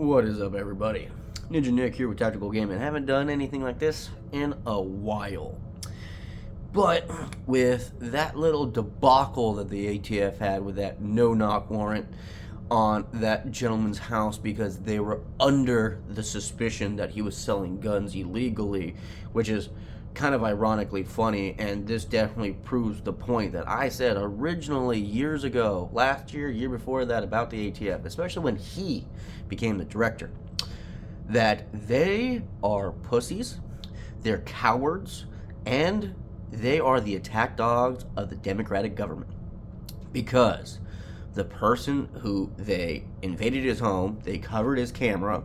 What is up, everybody? Ninja Nick here with Tactical Gaming. Haven't done anything like this in a while. But with that little debacle that the ATF had with that no-knock warrant on that gentleman's house because they were under the suspicion that he was selling guns illegally, which is kind of ironically funny, and this definitely proves the point that I said originally years ago, last year before that, about the ATF, especially when he became the director, that they are pussies, they're cowards, and they are the attack dogs of the Democratic government. Because the person who they invaded his home, they covered his camera,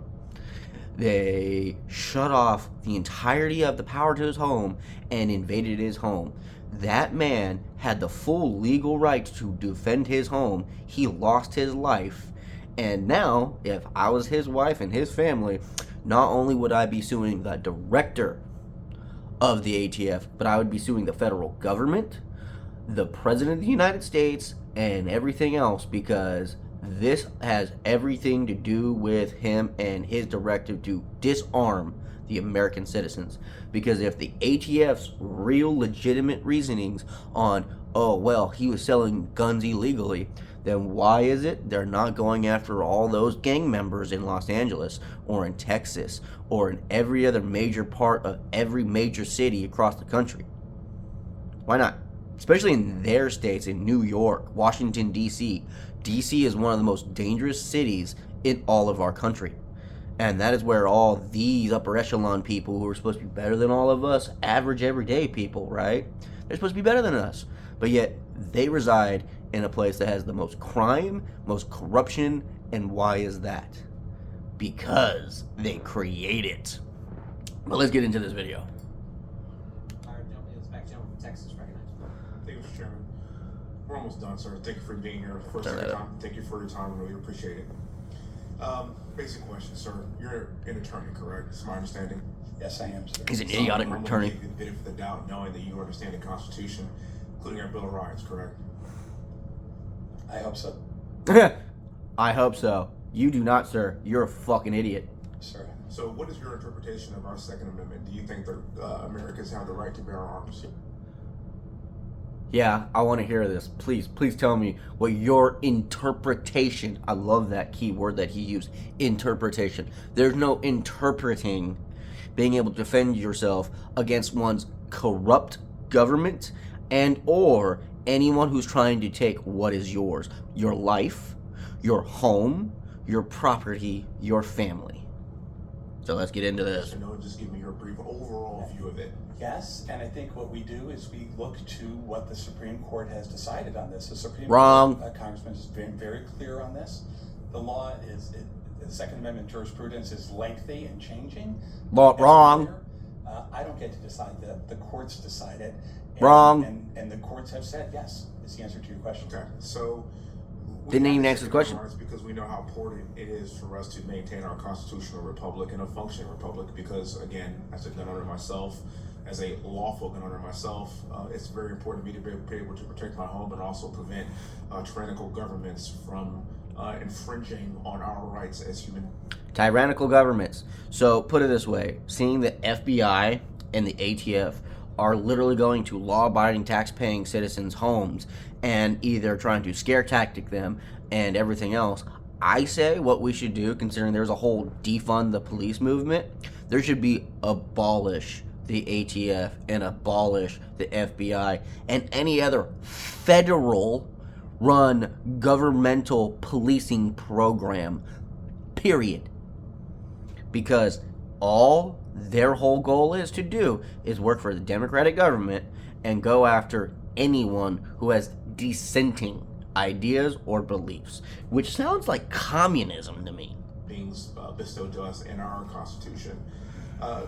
they shut off the entirety of the power to his home and invaded his home. That man had the full legal right to defend his home. He lost his life. And now, if I was his wife and his family, not only would I be suing the director of the ATF, but I would be suing the federal government, the President of the United States, and everything else, because this has everything to do with him and his directive to disarm the American citizens. Because if the ATF's real legitimate reasonings on, oh, well, he was selling guns illegally, then why is it they're not going after all those gang members in Los Angeles or in Texas or in every other major part of every major city across the country? Why not? Especially in their states, in New York, Washington, D.C. D.C. is one of the most dangerous cities in all of our country. And that is where all these upper echelon people who are supposed to be better than all of us, average everyday people, right? They're supposed to be better than us. But yet, they reside in a place that has the most crime, most corruption, and why is that? Because they create it. But let's get into this video. Texas recognized. Thank you, Mr. Chairman. We're almost done, sir. Thank you for being here. Thank you for your time. Really appreciate it. Basic question, sir. You're an attorney, correct? That's my understanding. Yes, I am, sir. He's an idiotic I'm attorney. Give you the benefit of the doubt, knowing that you understand the Constitution, including our Bill of Rights, correct? I hope so. I hope so. You do not, sir. You're a fucking idiot. Sir. So, what is your interpretation of our Second Amendment? Do you think that Americans have the right to bear arms? Yeah, I want to hear this. Please tell me what your interpretation. I love that key word that he used. Interpretation. There's no interpreting being able to defend yourself against one's corrupt government and or anyone who's trying to take what is yours. Your life, your home, your property, your family. So let's get into this. No, just give me your brief overall view of it. Yes, and I think what we do is we look to what the Supreme Court has decided on this. The Supreme Wrong. Court, Congressman, has been very clear on this. The law is, the Second Amendment jurisprudence is lengthy and changing. Wrong. I don't get to decide that. The courts decide it. And, Wrong. And the courts have said yes, is the answer to your question. Okay, so didn't even answer the question. Because we know how important it is for us to maintain our constitutional republic and a functioning republic. Because again, as a gun owner myself, as a lawful gun owner myself, it's very important to me to be able to protect my home and also prevent tyrannical governments from infringing on our rights as human. Tyrannical governments. So put it this way, seeing the FBI and the ATF are literally going to law-abiding, tax-paying citizens' homes and either trying to scare tactic them and everything else, I say what we should do, considering there's a whole defund the police movement, there should be abolish the ATF and abolish the FBI and any other federal run governmental policing program, period. Because all their whole goal is to do is work for the Democratic government and go after anyone who has dissenting ideas or beliefs, which sounds like communism to me. Beings bestowed to us in our Constitution.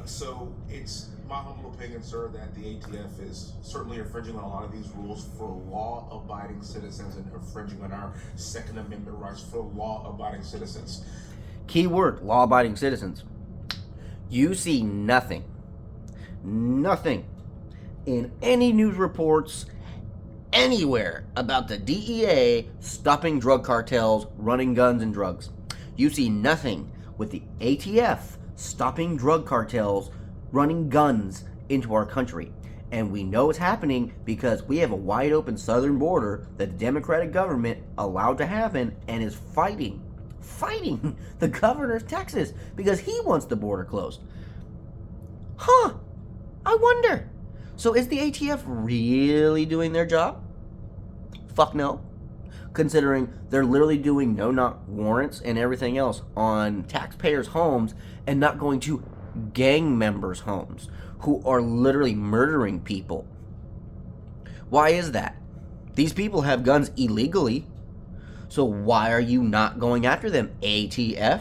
So it's my humble opinion, sir, that the ATF is certainly infringing on a lot of these rules for law-abiding citizens and infringing on our Second Amendment rights for law-abiding citizens. Key word, law-abiding citizens. You see nothing in any news reports anywhere about the DEA stopping drug cartels running guns and drugs. You see nothing with the ATF stopping drug cartels running guns into our country. And we know it's happening because we have a wide open southern border that the Democratic government allowed to happen and is fighting the governor of Texas because he wants the border closed. Huh, I wonder. So is the ATF really doing their job? Fuck no. Considering they're literally doing no-knock warrants and everything else on taxpayers' homes and not going to gang members' homes who are literally murdering people. Why is that? These people have guns illegally, so why are you not going after them? ATF,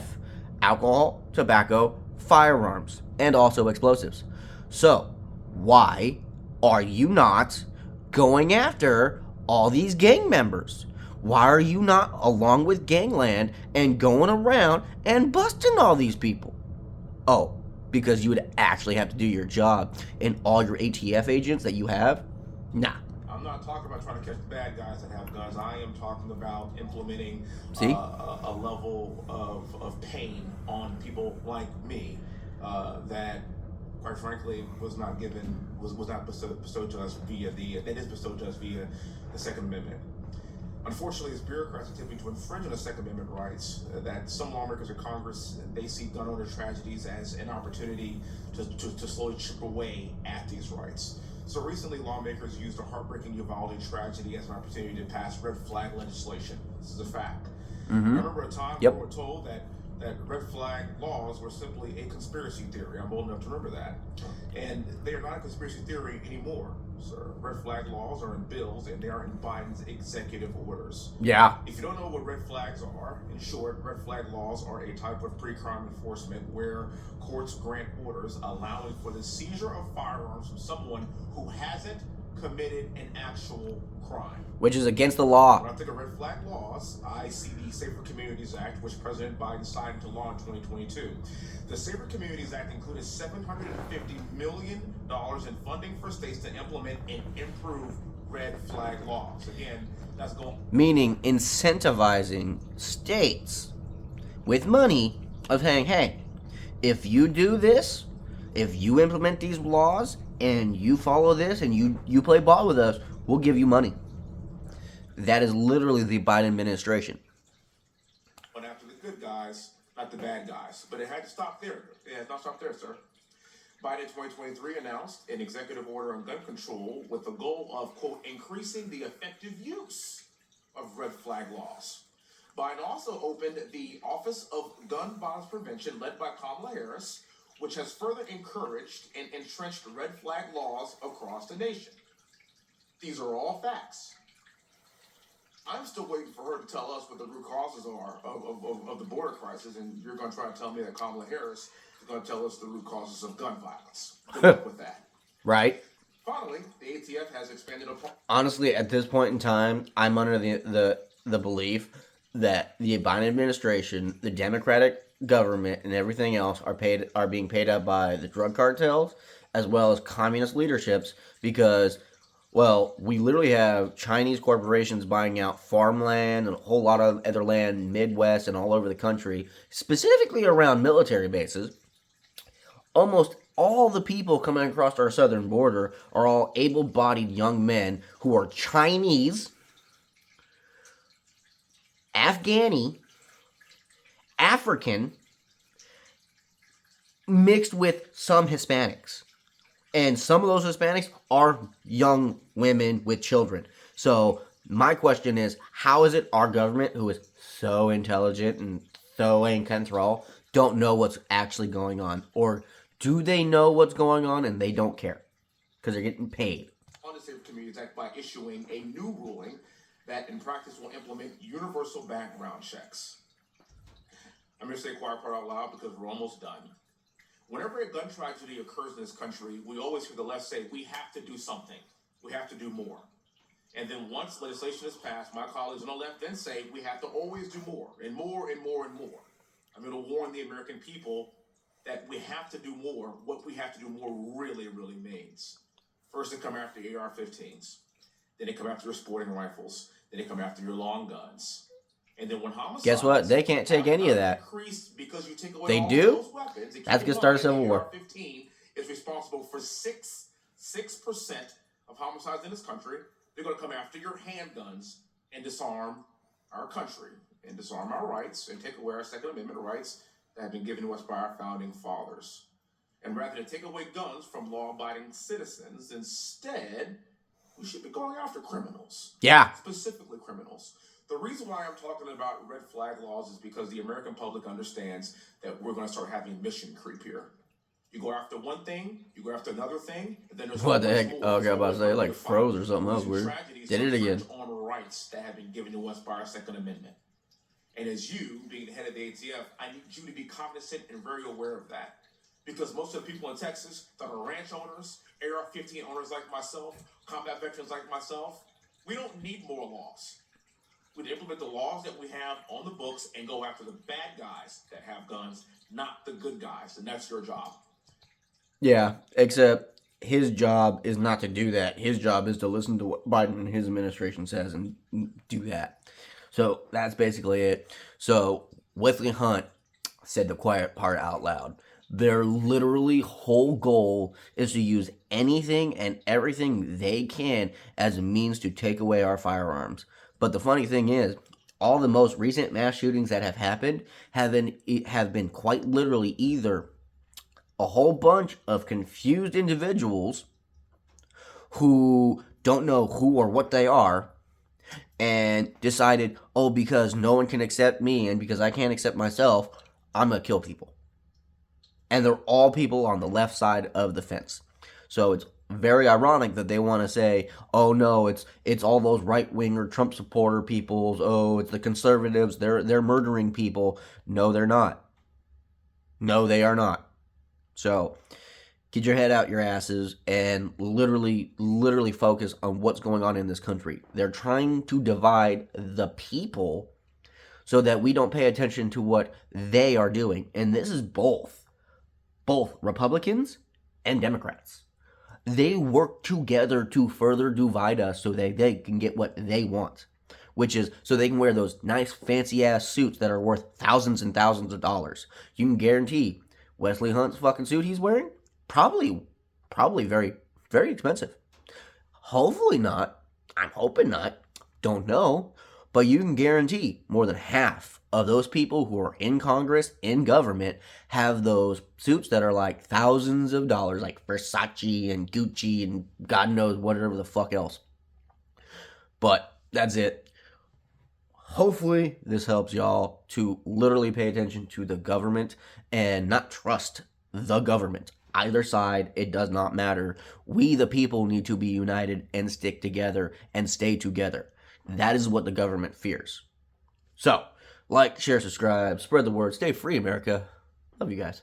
alcohol, tobacco, firearms, and also explosives. So why are you not going after all these gang members? Why are you not along with gangland and going around and busting all these people? Oh, because you would actually have to do your job, and all your ATF agents that you have? Nah. I'm not talking about trying to catch the bad guys that have guns. I am talking about implementing a level of pain on people like me that, quite frankly, was not bestowed to us via the Second Amendment. Unfortunately, as bureaucrats attempting to infringe on the Second Amendment rights, that some lawmakers in Congress, they see gun owner tragedies as an opportunity to slowly chip away at these rights. So recently, lawmakers used a heartbreaking Uvalde tragedy as an opportunity to pass red flag legislation. This is a fact. I remember a time when we were told that red flag laws were simply a conspiracy theory. I'm old enough to remember that. And they are not a conspiracy theory anymore, sir. Red flag laws are in bills, and they are in Biden's executive orders. Yeah. If you don't know what red flags are, in short, red flag laws are a type of pre-crime enforcement where courts grant orders allowing for the seizure of firearms from someone who hasn't committed an actual crime. Which is against the law. When I think of red flag laws, I see the Safer Communities Act, which President Biden signed into law in 2022. The Safer Communities Act included $750 million in funding for states to implement and improve red flag laws. Again, that's going... Meaning incentivizing states with money of saying, hey, if you do this, if you implement these laws, and you follow this, and you play ball with us, we'll give you money. That is literally the Biden administration. But after the good guys, not the bad guys. But it had to stop there. It has not stopped there, sir. Biden in 2023 announced an executive order on gun control with the goal of, quote, increasing the effective use of red flag laws. Biden also opened the Office of Gun Violence Prevention, led by Kamala Harris, which has further encouraged and entrenched red flag laws across the nation. These are all facts. I'm still waiting for her to tell us what the root causes are of the border crisis, and you're going to try to tell me that Kamala Harris is going to tell us the root causes of gun violence. Good luck with that. Right. Finally, the ATF has expanded upon... Honestly, at this point in time, I'm under the belief that the Biden administration, the Democratic government, and everything else are being paid up by the drug cartels as well as communist leaderships because, well, we literally have Chinese corporations buying out farmland and a whole lot of other land, Midwest and all over the country, specifically around military bases. Almost all the people coming across our southern border are all able-bodied young men who are Chinese, Afghani, African, mixed with some Hispanics. And some of those Hispanics are young women with children. So my question is, how is it our government, who is so intelligent and so in control, don't know what's actually going on? Or do they know what's going on and they don't care? Because they're getting paid. On the Safer Communities Act by issuing a new ruling that in practice will implement universal background checks. I'm going to say quiet part out loud because we're almost done. Whenever a gun tragedy occurs in this country, we always hear the left say, we have to do something. We have to do more. And then once legislation is passed, my colleagues on the left then say, we have to always do more and more and more and more. I'm going to warn the American people that we have to do more. What we have to do more really, really means. First, they come after AR-15s. Then they come after your sporting rifles. Then they come after your long guns. And then when homicides, guess what? They can't take any of that. Increased because you take away They all do? those weapons. That's gonna start a civil war. AR-15 is responsible for 6% of homicides in this country. They're going to come after your handguns and disarm our country and disarm our rights and take away our Second Amendment rights that have been given to us by our founding fathers. And rather than take away guns from law-abiding citizens, instead, we should be going after criminals. Yeah. Specifically criminals. The reason why I'm talking about red flag laws is because the American public understands that we're going to start having mission creep here. You go after one thing, you go after another thing, and then there's What the heck? more. Oh, I got about to say, like froze or something. That was weird. Did it again. On rights that have been given to us by our Second Amendment. And as you, being the head of the ATF, I need you to be cognizant and very aware of that. Because most of the people in Texas that are ranch owners, AR-15 owners like myself, combat veterans like myself, we don't need more laws. We implement the laws that we have on the books and go after the bad guys that have guns, not the good guys. And that's your job. Yeah, except his job is not to do that. His job is to listen to what Biden and his administration says and do that. So that's basically it. So Westley Hunt said the quiet part out loud. Their literally whole goal is to use anything and everything they can as a means to take away our firearms. But the funny thing is, all the most recent mass shootings that have happened have been quite literally either a whole bunch of confused individuals who don't know who or what they are and decided, oh, because no one can accept me and because I can't accept myself, I'm going to kill people. And they're all people on the left side of the fence. So it's very ironic that they want to say, oh no, it's all those right-winger Trump supporter peoples. Oh, it's the conservatives. They're murdering people. No, they're not. No, they are not. So get your head out your asses and literally focus on what's going on in this country. They're trying to divide the people so that we don't pay attention to what they are doing. And this is both Republicans and Democrats. They work together to further divide us so that they can get what they want, which is so they can wear those nice fancy ass suits that are worth thousands and thousands of dollars. You can guarantee Westley Hunt's fucking suit he's wearing, probably very, very expensive. Hopefully not. I'm hoping not. Don't know. But you can guarantee more than half of those people who are in Congress, in government, have those suits that are like thousands of dollars, like Versace and Gucci and God knows whatever the fuck else. But that's it. Hopefully this helps y'all to literally pay attention to the government and not trust the government. Either side, it does not matter. We, the people, need to be united and stick together and stay together. That is what the government fears. So, like, share, subscribe, spread the word, stay free, America. Love you guys.